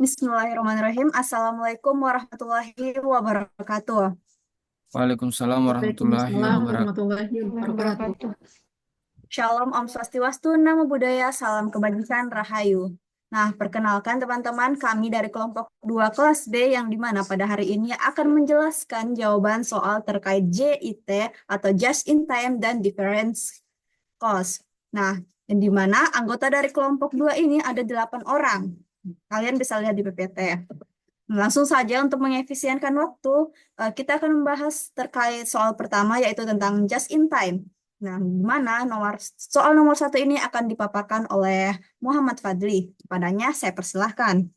Bismillahirrahmanirrahim. Assalamualaikum warahmatullahi wabarakatuh. Waalaikumsalam warahmatullahi Waalaikumsalam wabarakatuh. warahmatullahi wabarakatuh. Shalom, Om Swastiwastu, Namo Buddhaya, Salam Kebajikan, Rahayu. Nah, perkenalkan teman-teman, kami dari kelompok 2 kelas B yang dimana pada hari ini akan menjelaskan jawaban soal terkait JIT atau Just in Time dan Difference Cost. Nah, yang dimana anggota dari kelompok 2 ini ada 8 orang. Kalian bisa lihat di PPT. Langsung saja untuk mengefisienkan waktu, kita akan membahas terkait soal pertama yaitu tentang just in time. Nah, di mana soal nomor 1 ini akan dipaparkan oleh Muhammad Fadli. Kepadanya saya persilahkan.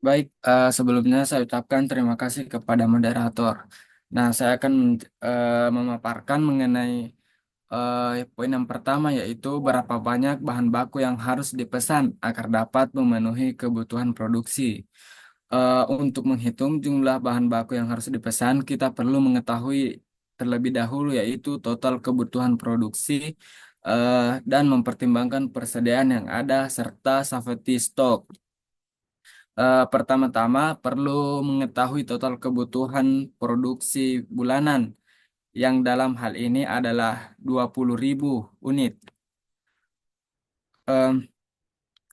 Baik, sebelumnya saya ucapkan terima kasih kepada moderator. Nah, saya akan memaparkan mengenai poin yang pertama yaitu berapa banyak bahan baku yang harus dipesan agar dapat memenuhi kebutuhan produksi. Untuk menghitung jumlah bahan baku yang harus dipesan, kita perlu mengetahui terlebih dahulu yaitu total kebutuhan produksi dan mempertimbangkan persediaan yang ada serta safety stock. Pertama-tama perlu mengetahui total kebutuhan produksi bulanan yang dalam hal ini adalah 20.000 unit. Em,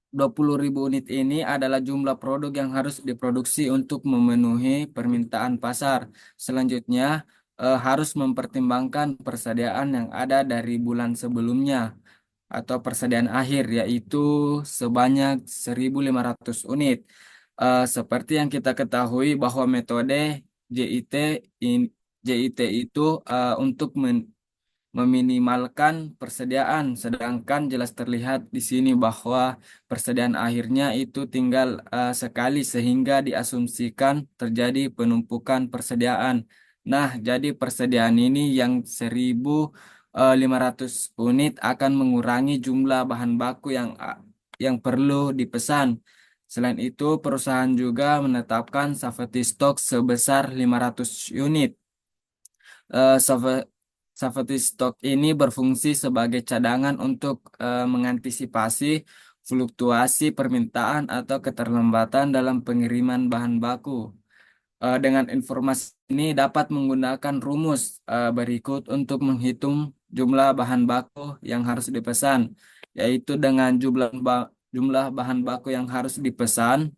20.000 unit ini adalah jumlah produk yang harus diproduksi untuk memenuhi permintaan pasar. Selanjutnya, harus mempertimbangkan persediaan yang ada dari bulan sebelumnya atau persediaan akhir, yaitu sebanyak 1.500 unit. Seperti yang kita ketahui bahwa metode JIT, in- JIT itu untuk meminimalkan persediaan, sedangkan jelas terlihat di sini bahwa persediaan akhirnya itu tinggal sekali sehingga diasumsikan terjadi penumpukan persediaan. Nah, jadi persediaan ini yang 1.500 unit akan mengurangi jumlah bahan baku yang perlu dipesan. Selain itu, perusahaan juga menetapkan safety stock sebesar 500 unit. Safety stock ini berfungsi sebagai cadangan untuk mengantisipasi fluktuasi permintaan atau keterlambatan dalam pengiriman bahan baku. Dengan informasi ini dapat menggunakan rumus berikut untuk menghitung jumlah bahan baku yang harus dipesan, yaitu dengan jumlah bahan baku yang harus dipesan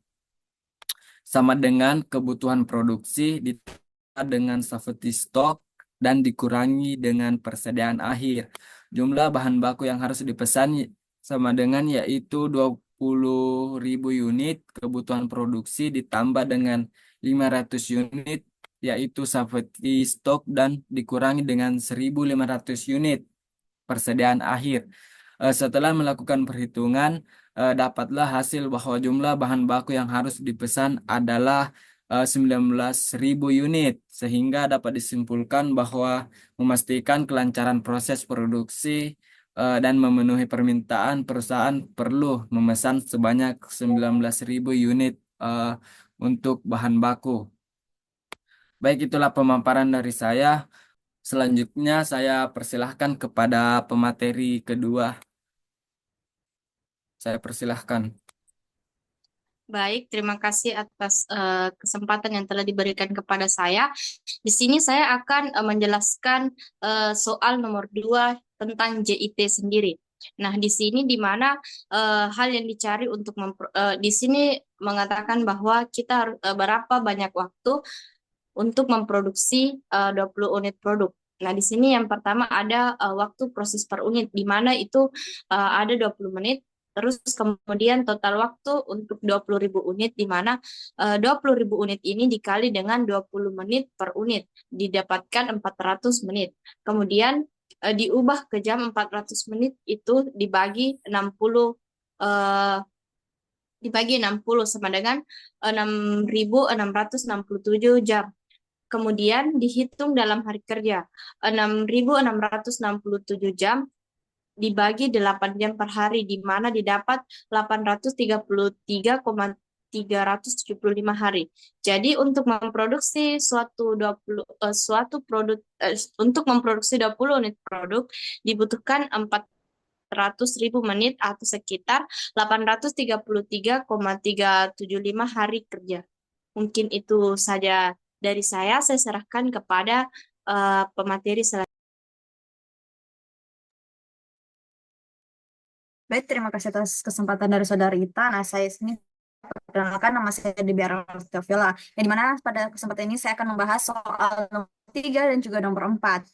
sama dengan kebutuhan produksi ditambah dengan safety stock dan dikurangi dengan persediaan akhir. Jumlah bahan baku yang harus dipesan sama dengan yaitu 20.000 unit kebutuhan produksi ditambah dengan 500 unit yaitu safety stock dan dikurangi dengan 1.500 unit persediaan akhir. Setelah melakukan perhitungan, dapatlah hasil bahwa jumlah bahan baku yang harus dipesan adalah 19.000 unit, sehingga dapat disimpulkan bahwa memastikan kelancaran proses produksi dan memenuhi permintaan, perusahaan perlu memesan sebanyak 19.000 unit untuk bahan baku. Baik, itulah pemaparan dari saya. Selanjutnya saya persilahkan kepada pemateri kedua. Saya persilahkan. Baik, terima kasih atas kesempatan yang telah diberikan kepada saya. Di sini saya akan menjelaskan soal nomor 2 tentang JIT sendiri. Nah, di sini di mana hal yang dicari untuk di sini mengatakan bahwa kita harus berapa banyak waktu untuk memproduksi 20 unit produk. Nah, di sini yang pertama ada waktu proses per unit, di mana itu ada 20 menit. Terus kemudian total waktu untuk 20.000 unit, di mana 20.000 unit ini dikali dengan 20 menit per unit, didapatkan 400 menit. Kemudian diubah ke jam 400 menit itu dibagi 60 sama dengan 6.667 jam. Kemudian dihitung dalam hari kerja. 6.667 jam dibagi 8 jam per hari, di mana didapat 833,375 hari. Jadi untuk memproduksi suatu produk untuk memproduksi 20 unit produk dibutuhkan 400.000 menit atau sekitar 833,375 hari kerja. Mungkin itu saja dari saya serahkan kepada pemateri selanjutnya. Baik, terima kasih atas kesempatan dari Saudari Ita. Nah, saya sini perkenalkan, nama saya Debiara Mustafilah. Yang dimana pada kesempatan ini saya akan membahas soal nomor 3 dan juga nomor 4.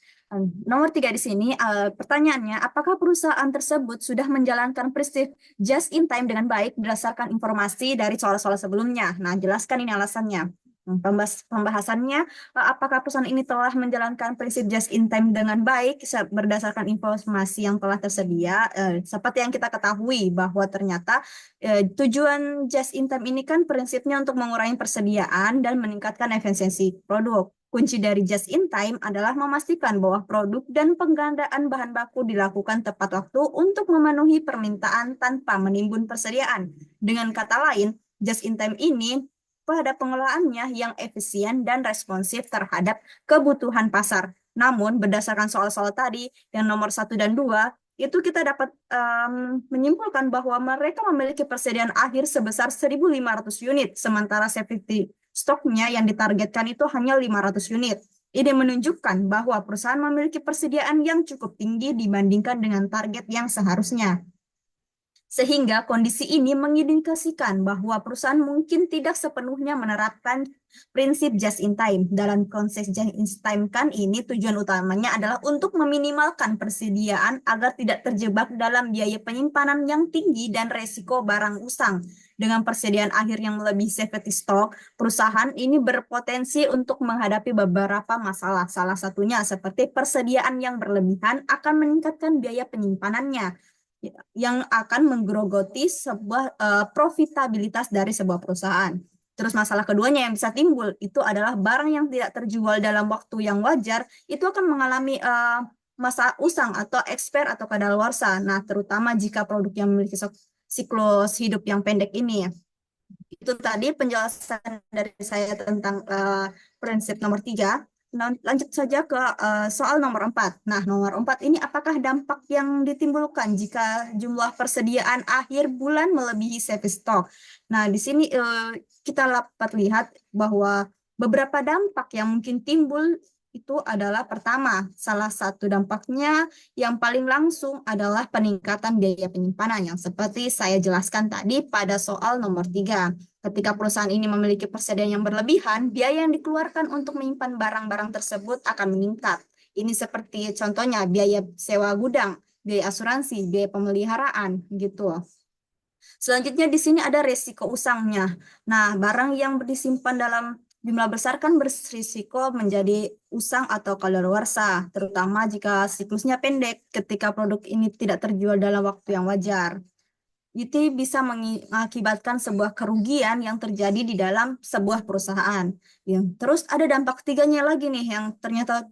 Nomor 3 di sini, pertanyaannya, apakah perusahaan tersebut sudah menjalankan prinsip just in time dengan baik berdasarkan informasi dari soal-soal sebelumnya? Nah, jelaskan ini alasannya. Pembahasannya, apakah perusahaan ini telah menjalankan prinsip just in time dengan baik berdasarkan informasi yang telah tersedia. Seperti yang kita ketahui bahwa ternyata tujuan just in time ini kan prinsipnya untuk mengurangi persediaan dan meningkatkan efisiensi produk. Kunci dari just in time adalah memastikan bahwa produk dan penggandaan bahan baku dilakukan tepat waktu untuk memenuhi permintaan tanpa menimbun persediaan. Dengan kata lain, just in time ini pada pengelolaannya yang efisien dan responsif terhadap kebutuhan pasar. Namun, berdasarkan soal-soal tadi, yang nomor 1 dan 2, itu kita dapat menyimpulkan bahwa mereka memiliki persediaan akhir sebesar 1.500 unit, sementara safety stoknya yang ditargetkan itu hanya 500 unit. Ini menunjukkan bahwa perusahaan memiliki persediaan yang cukup tinggi dibandingkan dengan target yang seharusnya. Sehingga kondisi ini mengindikasikan bahwa perusahaan mungkin tidak sepenuhnya menerapkan prinsip just in time. Dalam konsep just in time kan ini tujuan utamanya adalah untuk meminimalkan persediaan agar tidak terjebak dalam biaya penyimpanan yang tinggi dan resiko barang usang. Dengan persediaan akhir yang melebihi safety stock, perusahaan ini berpotensi untuk menghadapi beberapa masalah. Salah satunya seperti persediaan yang berlebihan akan meningkatkan biaya penyimpanannya, yang akan menggerogoti sebuah profitabilitas dari sebuah perusahaan. Terus masalah keduanya yang bisa timbul itu adalah barang yang tidak terjual dalam waktu yang wajar itu akan mengalami masa usang atau expire atau kadaluarsa. Nah, terutama jika produk yang memiliki siklus hidup yang pendek ini. Itu tadi penjelasan dari saya tentang prinsip nomor 3. Lanjut saja ke soal nomor 4. Nah, nomor 4 ini apakah dampak yang ditimbulkan jika jumlah persediaan akhir bulan melebihi safety stock? Nah, di sini kita dapat lihat bahwa beberapa dampak yang mungkin timbul itu adalah pertama, salah satu dampaknya yang paling langsung adalah peningkatan biaya penyimpanan yang seperti saya jelaskan tadi pada soal nomor 3. Ketika perusahaan ini memiliki persediaan yang berlebihan, biaya yang dikeluarkan untuk menyimpan barang-barang tersebut akan meningkat. Ini seperti contohnya biaya sewa gudang, biaya asuransi, biaya pemeliharaan, gitu. Selanjutnya di sini ada resiko usangnya. Nah, barang yang disimpan dalam jumlah besar kan berisiko menjadi usang atau kadaluarsa, terutama jika siklusnya pendek ketika produk ini tidak terjual dalam waktu yang wajar. Itu bisa mengakibatkan sebuah kerugian yang terjadi di dalam sebuah perusahaan. Terus ada dampak tiganya lagi nih yang ternyata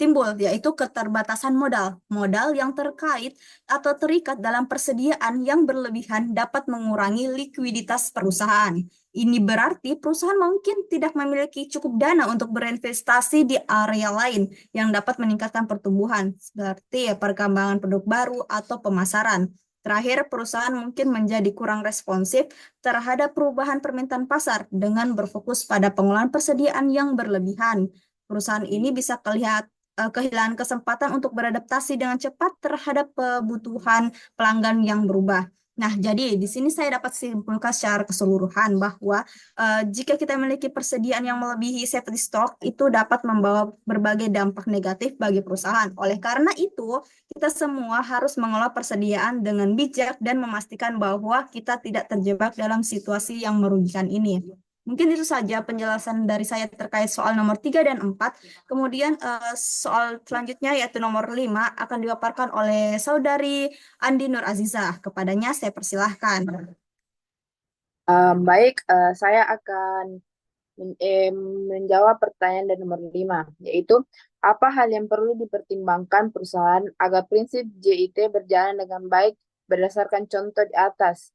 timbul, yaitu keterbatasan modal. Modal yang terkait atau terikat dalam persediaan yang berlebihan dapat mengurangi likuiditas perusahaan. Ini berarti perusahaan mungkin tidak memiliki cukup dana untuk berinvestasi di area lain yang dapat meningkatkan pertumbuhan, seperti perkembangan produk baru atau pemasaran. Terakhir, perusahaan mungkin menjadi kurang responsif terhadap perubahan permintaan pasar dengan berfokus pada pengolahan persediaan yang berlebihan. Perusahaan ini bisa kehilangan kesempatan untuk beradaptasi dengan cepat terhadap kebutuhan pelanggan yang berubah. Nah, jadi di sini saya dapat simpulkan secara keseluruhan bahwa jika kita memiliki persediaan yang melebihi safety stock, itu dapat membawa berbagai dampak negatif bagi perusahaan. Oleh karena itu, kita semua harus mengelola persediaan dengan bijak dan memastikan bahwa kita tidak terjebak dalam situasi yang merugikan ini. Mungkin itu saja penjelasan dari saya terkait soal nomor 3 dan 4. Kemudian soal selanjutnya yaitu nomor 5 akan dipaparkan oleh Saudari Andi Nur Azizah. Kepadanya saya persilahkan. Baik, saya akan menjawab pertanyaan dari nomor 5, yaitu apa hal yang perlu dipertimbangkan perusahaan agar prinsip JIT berjalan dengan baik berdasarkan contoh di atas.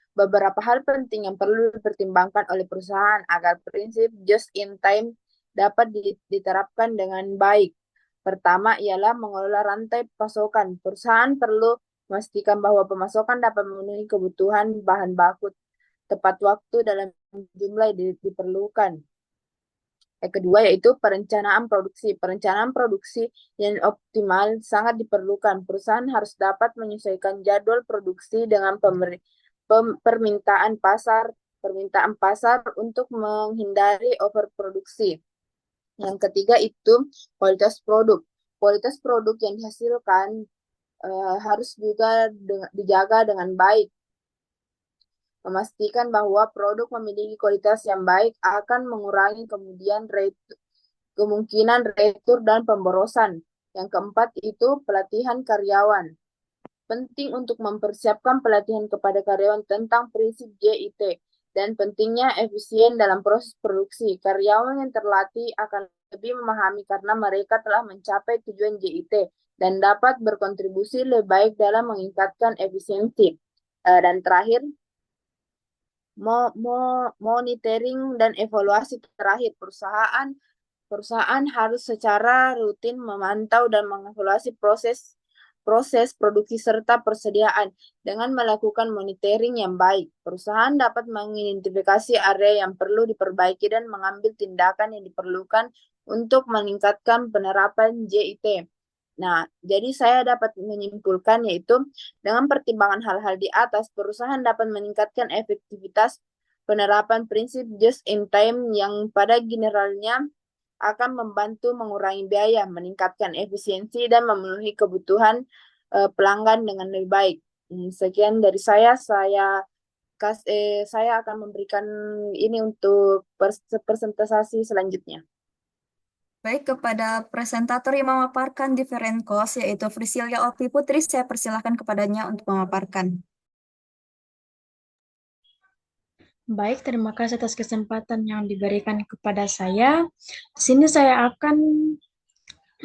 Beberapa hal penting yang perlu dipertimbangkan oleh perusahaan agar prinsip just in time dapat diterapkan dengan baik. Pertama ialah mengelola rantai pasokan. Perusahaan perlu memastikan bahwa pemasokan dapat memenuhi kebutuhan bahan baku tepat waktu dalam jumlah yang diperlukan. Yang kedua yaitu perencanaan produksi. Perencanaan produksi yang optimal sangat diperlukan. Perusahaan harus dapat menyesuaikan jadwal produksi dengan permintaan pasar untuk menghindari overproduksi. Yang ketiga itu kualitas produk. Kualitas produk yang dihasilkan harus juga dijaga dengan baik. Memastikan bahwa produk memiliki kualitas yang baik akan mengurangi kemungkinan retur dan pemborosan. Yang keempat itu pelatihan karyawan. Penting untuk mempersiapkan pelatihan kepada karyawan tentang prinsip JIT dan pentingnya efisien dalam proses produksi. Karyawan yang terlatih akan lebih memahami karena mereka telah mencapai tujuan JIT dan dapat berkontribusi lebih baik dalam meningkatkan efisiensi. Dan terakhir, monitoring dan evaluasi terakhir. Perusahaan harus secara rutin memantau dan mengevaluasi proses produksi serta persediaan. Dengan melakukan monitoring yang baik, perusahaan dapat mengidentifikasi area yang perlu diperbaiki dan mengambil tindakan yang diperlukan untuk meningkatkan penerapan JIT. Nah, jadi saya dapat menyimpulkan yaitu dengan pertimbangan hal-hal di atas, perusahaan dapat meningkatkan efektivitas penerapan prinsip just in time yang pada generalnya akan membantu mengurangi biaya, meningkatkan efisiensi, dan memenuhi kebutuhan pelanggan dengan lebih baik. Sekian dari saya akan memberikan ini untuk presentasi selanjutnya. Baik, kepada presentator yang memaparkan different cost, yaitu Priscilia Opi Putri, saya persilahkan kepadanya untuk memaparkan. Baik, terima kasih atas kesempatan yang diberikan kepada saya. Di sini saya akan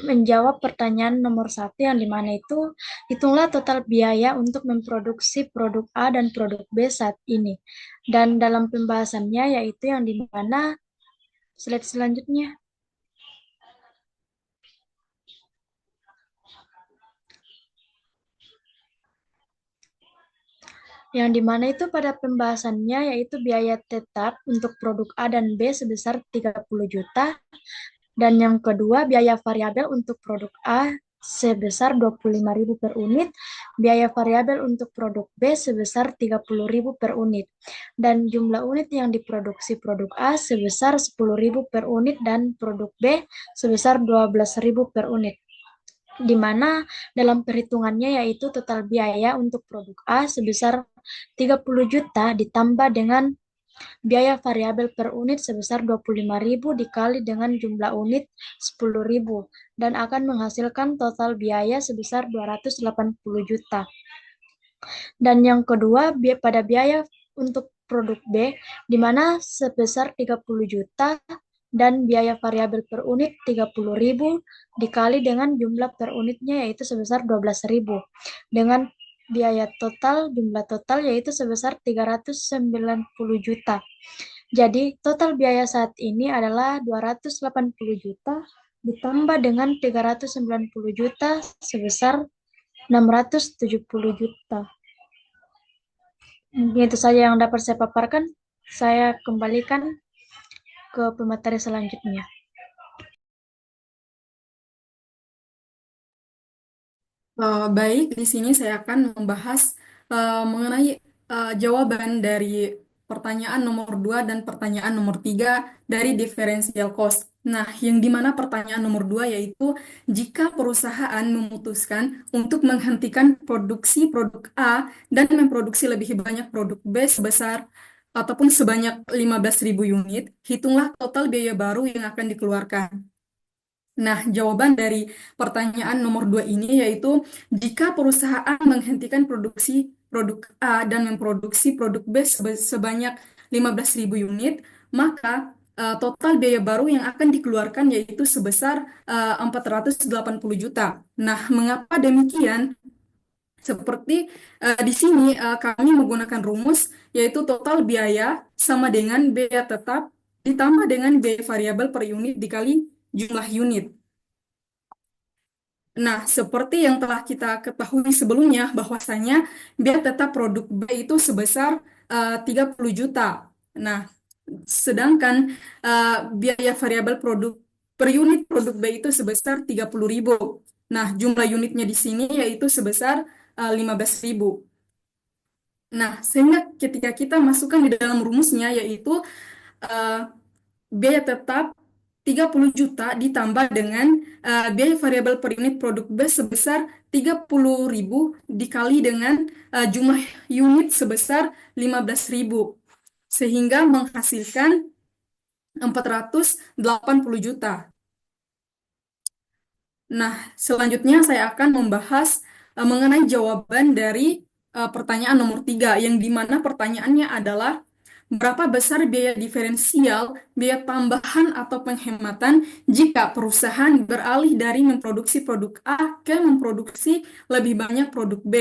menjawab pertanyaan nomor 1 yang dimana itu hitunglah total biaya untuk memproduksi produk A dan produk B saat ini. Dan dalam pembahasannya yaitu yang dimana slide selanjutnya. Yang dimana itu pada pembahasannya yaitu biaya tetap untuk produk A dan B sebesar 30 juta. Dan yang kedua, biaya variabel untuk produk A sebesar 25.000 per unit, biaya variabel untuk produk B sebesar 30.000 per unit, dan jumlah unit yang diproduksi produk A sebesar 10.000 per unit dan produk B sebesar 12.000 per unit. Di mana dalam perhitungannya yaitu total biaya untuk produk A sebesar 30 juta ditambah dengan biaya variabel per unit sebesar 25.000 dikali dengan jumlah unit 10.000 dan akan menghasilkan total biaya sebesar 280 juta. Dan yang kedua, pada biaya untuk produk B, di mana sebesar 30 juta dan biaya variabel per unit 30.000 dikali dengan jumlah per unitnya yaitu sebesar 12.000 dengan biaya total, jumlah total yaitu sebesar 390 juta. Jadi total biaya saat ini adalah 280 juta ditambah dengan 390 juta sebesar 670 juta. Mungkin itu saja yang dapat saya paparkan. Saya kembalikan ke pemateri selanjutnya. Baik, di sini saya akan membahas mengenai jawaban dari pertanyaan nomor 2 dan pertanyaan nomor 3 dari differential cost. Nah, yang dimana pertanyaan nomor 2 yaitu jika perusahaan memutuskan untuk menghentikan produksi produk A dan memproduksi lebih banyak produk B sebesar ataupun sebanyak 15.000 unit, hitunglah total biaya baru yang akan dikeluarkan. Nah, jawaban dari pertanyaan nomor 2 ini yaitu jika perusahaan menghentikan produksi produk A dan memproduksi produk B sebanyak 15.000 unit, maka total biaya baru yang akan dikeluarkan yaitu sebesar 480 juta. Nah, mengapa demikian? Seperti di sini kami menggunakan rumus yaitu total biaya sama dengan biaya tetap ditambah dengan biaya variabel per unit dikali jumlah unit. Nah, seperti yang telah kita ketahui sebelumnya, bahwasanya biaya tetap produk B itu sebesar 30 juta. Nah, sedangkan biaya variabel produk per unit produk B itu sebesar 30.000. Nah, jumlah unitnya di sini yaitu sebesar 15.000. Nah, sehingga ketika kita masukkan di dalam rumusnya, yaitu eh, biaya tetap 30 juta ditambah dengan biaya variabel per unit produk B sebesar 30.000 dikali dengan jumlah unit sebesar 15.000, sehingga menghasilkan 480 juta. Nah, selanjutnya saya akan membahas mengenai jawaban dari pertanyaan nomor 3, yang dimana pertanyaannya adalah berapa besar biaya diferensial, biaya tambahan atau penghematan jika perusahaan beralih dari memproduksi produk A ke memproduksi lebih banyak produk B.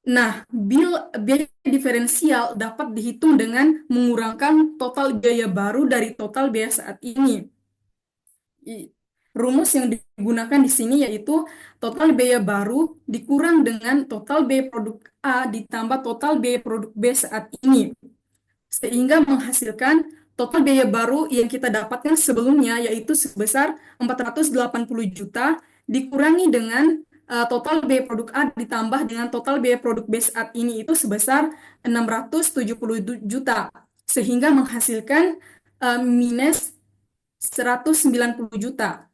Nah, biaya diferensial dapat dihitung dengan mengurangkan total biaya baru dari total biaya saat ini. Rumus yang digunakan di sini yaitu total biaya baru dikurang dengan total biaya produk A ditambah total biaya produk B saat ini, sehingga menghasilkan total biaya baru yang kita dapatkan sebelumnya yaitu sebesar 480 juta dikurangi dengan total biaya produk A ditambah dengan total biaya produk B saat ini itu sebesar 670 juta, sehingga menghasilkan minus 190 juta.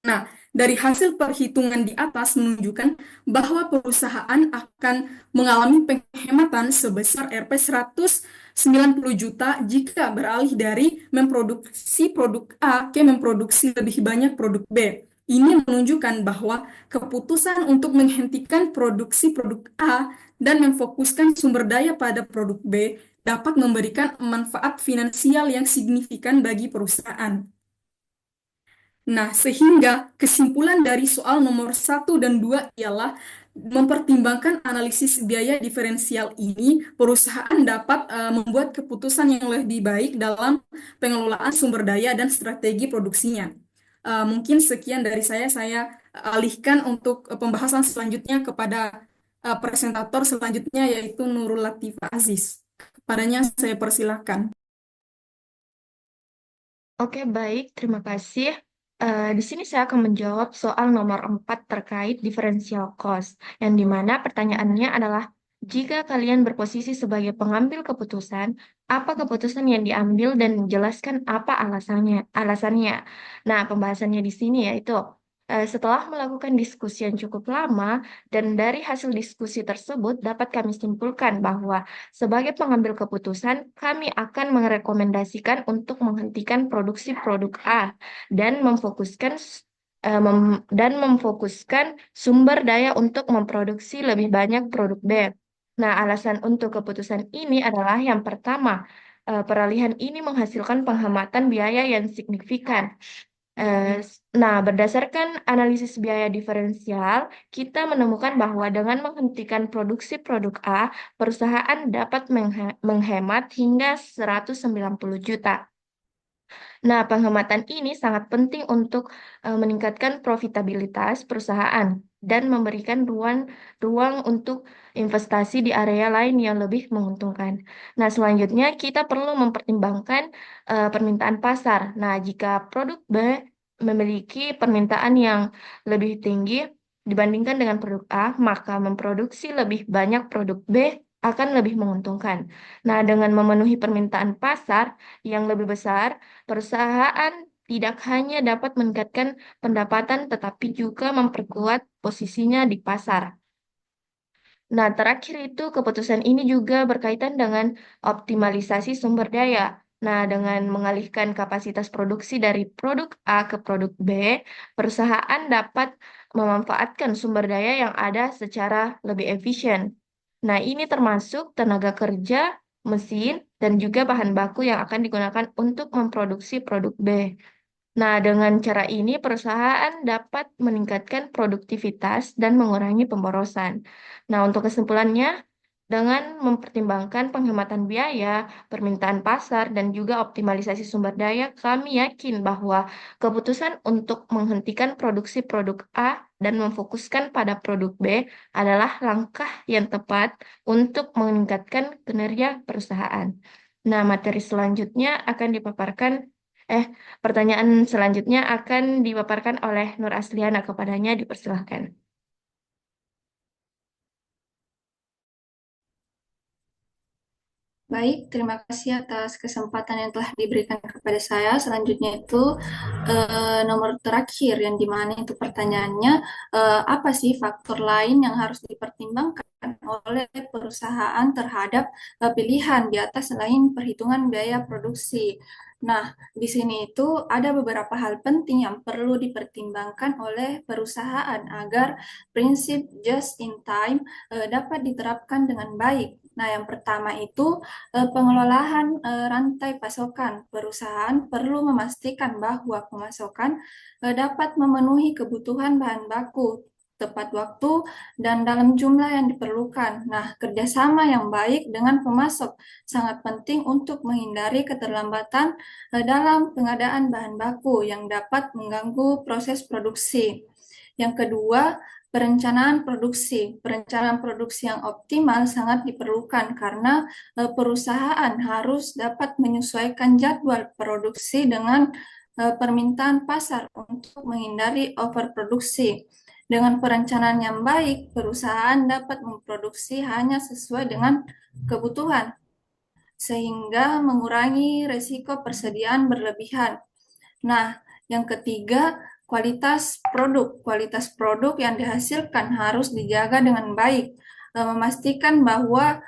Nah, dari hasil perhitungan di atas menunjukkan bahwa perusahaan akan mengalami penghematan sebesar Rp 190 juta jika beralih dari memproduksi produk A ke memproduksi lebih banyak produk B. Ini menunjukkan bahwa keputusan untuk menghentikan produksi produk A dan memfokuskan sumber daya pada produk B dapat memberikan manfaat finansial yang signifikan bagi perusahaan. Nah, sehingga kesimpulan dari soal nomor 1 dan 2 ialah mempertimbangkan analisis biaya diferensial ini, perusahaan dapat membuat keputusan yang lebih baik dalam pengelolaan sumber daya dan strategi produksinya. Mungkin sekian dari saya alihkan untuk pembahasan selanjutnya kepada presentator selanjutnya, yaitu Nurul Latifah Aziz. Kepadanya saya persilahkan. Oke, baik. Terima kasih. Di sini saya akan menjawab soal nomor 4 terkait differential cost, yang dimana pertanyaannya adalah, jika kalian berposisi sebagai pengambil keputusan, apa keputusan yang diambil dan jelaskan apa alasannya. Nah, pembahasannya di sini yaitu, setelah melakukan diskusi yang cukup lama, dan dari hasil diskusi tersebut dapat kami simpulkan bahwa sebagai pengambil keputusan, kami akan merekomendasikan untuk menghentikan produksi produk A dan memfokuskan sumber daya untuk memproduksi lebih banyak produk B. Nah, alasan untuk keputusan ini adalah yang pertama, peralihan ini menghasilkan penghematan biaya yang signifikan. Nah, berdasarkan analisis biaya diferensial, kita menemukan bahwa dengan menghentikan produksi produk A, perusahaan dapat menghemat hingga 190 juta. Nah, penghematan ini sangat penting untuk meningkatkan profitabilitas perusahaan dan memberikan ruang untuk investasi di area lain yang lebih menguntungkan. Nah, selanjutnya kita perlu mempertimbangkan permintaan pasar. Nah, jika produk B memiliki permintaan yang lebih tinggi dibandingkan dengan produk A, maka memproduksi lebih banyak produk B akan lebih menguntungkan. Nah, dengan memenuhi permintaan pasar yang lebih besar, perusahaan tidak hanya dapat meningkatkan pendapatan, tetapi juga memperkuat posisinya di pasar. Nah, terakhir itu keputusan ini juga berkaitan dengan optimalisasi sumber daya. Nah, dengan mengalihkan kapasitas produksi dari produk A ke produk B, perusahaan dapat memanfaatkan sumber daya yang ada secara lebih efisien. Nah, ini termasuk tenaga kerja, mesin, dan juga bahan baku yang akan digunakan untuk memproduksi produk B. Nah, dengan cara ini perusahaan dapat meningkatkan produktivitas dan mengurangi pemborosan. Nah, untuk kesimpulannya, Dengan mempertimbangkan penghematan biaya, permintaan pasar, dan juga optimalisasi sumber daya, kami yakin bahwa keputusan untuk menghentikan produksi produk A dan memfokuskan pada produk B adalah langkah yang tepat untuk meningkatkan kinerja perusahaan. Nah, pertanyaan selanjutnya akan dipaparkan oleh Nur Asliana. Kepadanya dipersilahkan. Baik, terima kasih atas kesempatan yang telah diberikan kepada saya. Selanjutnya itu nomor terakhir yang dimana itu pertanyaannya, apa sih faktor lain yang harus dipertimbangkan oleh perusahaan terhadap pilihan di atas selain perhitungan biaya produksi. Nah, di sini itu ada beberapa hal penting yang perlu dipertimbangkan oleh perusahaan agar prinsip just in time dapat diterapkan dengan baik. Nah, yang pertama itu pengelolaan rantai pasokan. Perusahaan perlu memastikan bahwa pemasokan dapat memenuhi kebutuhan bahan baku tepat waktu dan dalam jumlah yang diperlukan. Nah, kerjasama yang baik dengan pemasok sangat penting untuk menghindari keterlambatan dalam pengadaan bahan baku yang dapat mengganggu proses produksi. Yang kedua, perencanaan produksi. Perencanaan produksi yang optimal sangat diperlukan karena perusahaan harus dapat menyesuaikan jadwal produksi dengan permintaan pasar untuk menghindari overproduksi. Dengan perencanaan yang baik, perusahaan dapat memproduksi hanya sesuai dengan kebutuhan, sehingga mengurangi risiko persediaan berlebihan. Nah, yang ketiga, kualitas produk. Kualitas produk yang dihasilkan harus dijaga dengan baik. Memastikan bahwa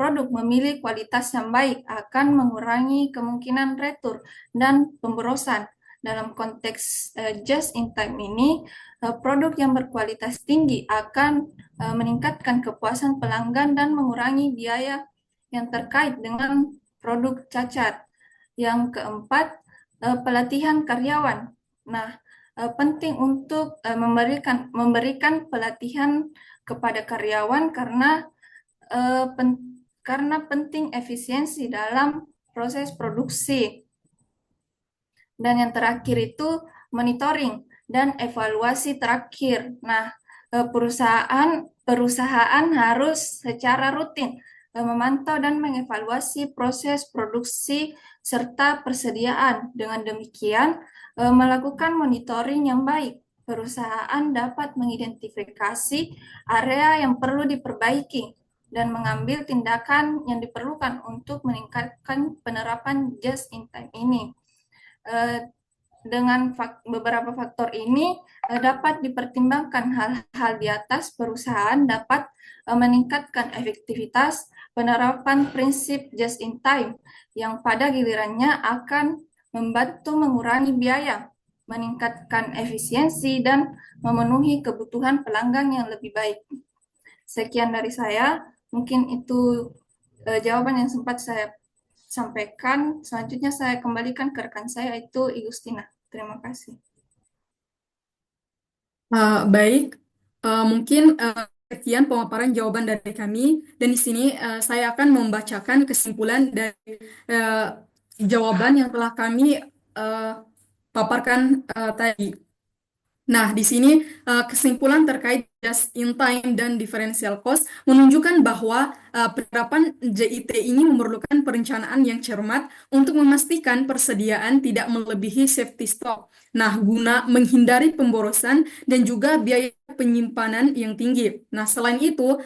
produk memiliki kualitas yang baik akan mengurangi kemungkinan retur dan pemborosan. Dalam konteks just in time ini, produk yang berkualitas tinggi akan meningkatkan kepuasan pelanggan dan mengurangi biaya yang terkait dengan produk cacat. Yang keempat, pelatihan karyawan. Nah, penting untuk memberikan pelatihan kepada karyawan karena penting efisiensi dalam proses produksi. Dan yang terakhir itu monitoring dan evaluasi terakhir. Nah, perusahaan harus secara rutin memantau dan mengevaluasi proses produksi serta persediaan. Dengan demikian, melakukan monitoring yang baik, perusahaan dapat mengidentifikasi area yang perlu diperbaiki dan mengambil tindakan yang diperlukan untuk meningkatkan penerapan just in time ini. Dengan beberapa faktor ini dapat dipertimbangkan hal-hal di atas, perusahaan dapat meningkatkan efektivitas penerapan prinsip just in time yang pada gilirannya akan membantu mengurangi biaya, meningkatkan efisiensi, dan memenuhi kebutuhan pelanggan yang lebih baik. Sekian dari saya, mungkin itu jawaban yang sempat saya sampaikan. Selanjutnya saya kembalikan ke rekan saya, yaitu Igustina. Terima kasih. Baik, mungkin sekian pemaparan jawaban dari kami, dan di sini saya akan membacakan kesimpulan dari jawaban yang telah kami paparkan tadi. Nah, di sini kesimpulan terkait just in time dan differential cost menunjukkan bahwa penerapan JIT ini memerlukan perencanaan yang cermat untuk memastikan persediaan tidak melebihi safety stock. Nah, guna menghindari pemborosan dan juga biaya penyimpanan yang tinggi. Nah, selain itu,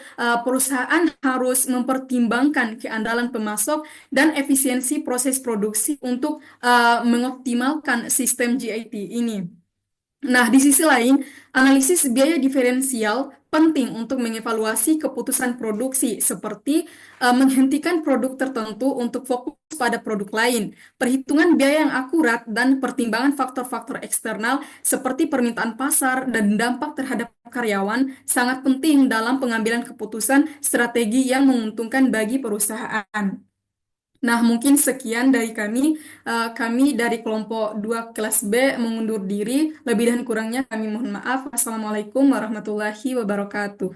perusahaan harus mempertimbangkan keandalan pemasok dan efisiensi proses produksi untuk mengoptimalkan sistem JIT ini. Nah, di sisi lain, analisis biaya diferensial penting untuk mengevaluasi keputusan produksi seperti menghentikan produk tertentu untuk fokus pada produk lain. Perhitungan biaya yang akurat dan pertimbangan faktor-faktor eksternal seperti permintaan pasar dan dampak terhadap karyawan sangat penting dalam pengambilan keputusan strategi yang menguntungkan bagi perusahaan. Nah, mungkin sekian dari kami. Kami dari kelompok 2 kelas B mengundur diri. Lebih dan kurangnya kami mohon maaf. Assalamualaikum warahmatullahi wabarakatuh.